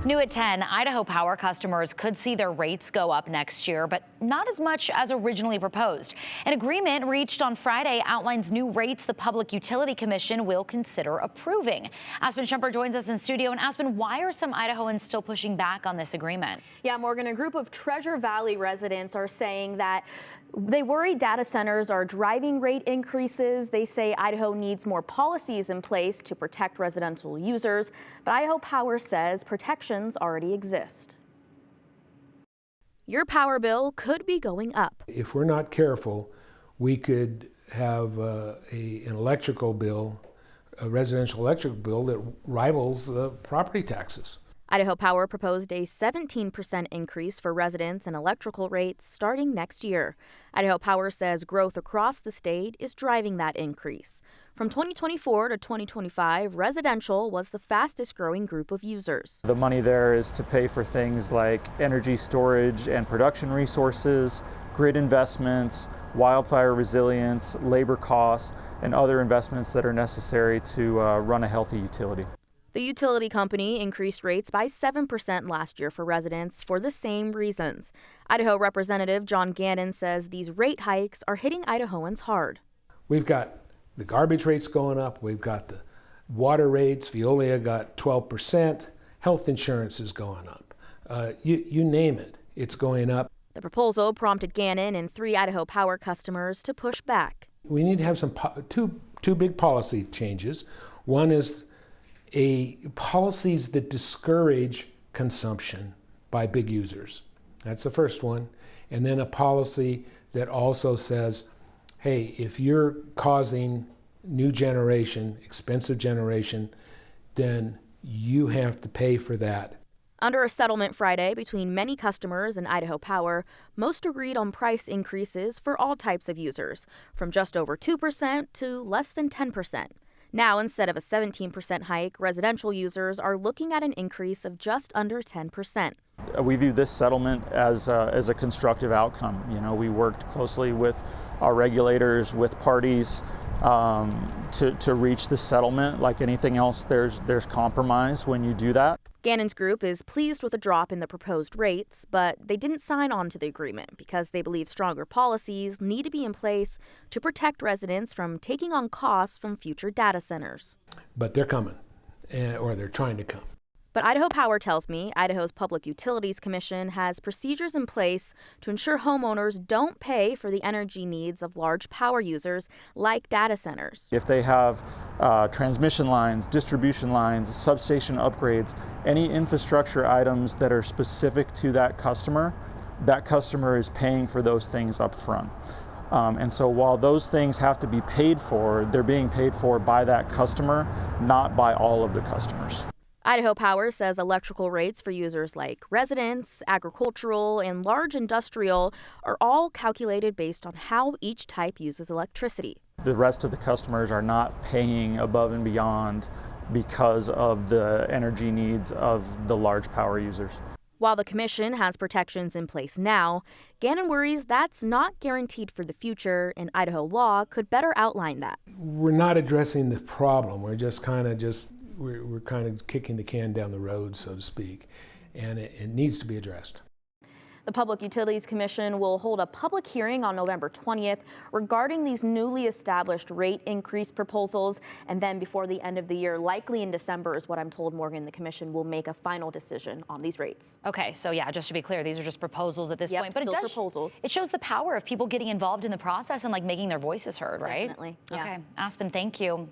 New at 10, Idaho Power customers could see their rates go up next year, but not as much as originally proposed. An agreement reached on Friday outlines new rates the Public Utility Commission will consider approving. Aspen Shumper joins us in studio. And Aspen, why are some Idahoans still pushing back on this agreement? Yeah, Morgan, a group of Treasure Valley residents are saying that they worry data centers are driving rate increases. They say Idaho needs more policies in place to protect residential users, but Idaho Power says protections already exist. Your power bill could be going up. If we're not careful, we could have an electrical bill, a residential electric bill that rivals the property taxes. Idaho Power proposed a 17% increase for residents and electrical rates starting next year. Idaho Power says growth across the state is driving that increase. From 2024 to 2025, residential was the fastest growing group of users. The money there is to pay for things like energy storage and production resources, grid investments, wildfire resilience, labor costs, and other investments that are necessary to run a healthy utility. The utility company increased rates by 7% last year for residents for the same reasons. Idaho Representative John Gannon says these rate hikes are hitting Idahoans hard. We've got the garbage rates going up. We've got the water rates. Veolia got 12%. Health insurance is going up. You name it, it's going up. The proposal prompted Gannon and 3 Idaho Power customers to push back. We need to have two big policy changes. One is policies that discourage consumption by big users. That's the first one. And then a policy that also says, hey, if you're causing new generation, expensive generation, then you have to pay for that. Under a settlement Friday between many customers and Idaho Power, most agreed on price increases for all types of users, from just over 2% to less than 10%. Now, instead of a 17% hike, residential users are looking at an increase of just under 10%. We view this settlement as a constructive outcome. You know, we worked closely with our regulators, with parties to reach this settlement. Like anything else, there's compromise when you do that. Gannon's group is pleased with the drop in the proposed rates, but they didn't sign on to the agreement because they believe stronger policies need to be in place to protect residents from taking on costs from future data centers. But they're coming, or they're trying to come. But Idaho Power tells me Idaho's Public Utilities Commission has procedures in place to ensure homeowners don't pay for the energy needs of large power users like data centers. If they have transmission lines, distribution lines, substation upgrades, any infrastructure items that are specific to that customer is paying for those things up front. And so while those things have to be paid for, they're being paid for by that customer, not by all of the customers. Idaho Power says electrical rates for users like residents, agricultural, and large industrial are all calculated based on how each type uses electricity. The rest of the customers are not paying above and beyond because of the energy needs of the large power users. While the commission has protections in place now, Gannon worries that's not guaranteed for the future, and Idaho law could better outline that. We're not addressing the problem. We're just kind of kicking the can down the road, so to speak, and it needs to be addressed. The Public Utilities Commission will hold a public hearing on November 20th regarding these newly established rate increase proposals, and then before the end of the year, likely in December is what I'm told, Morgan, the commission will make a final decision on these rates. Okay, so yeah, just to be clear, these are just proposals at this point, but still proposals. It shows the power of people getting involved in the process and like making their voices heard, right? Definitely. Yeah. Okay, Aspen, thank you.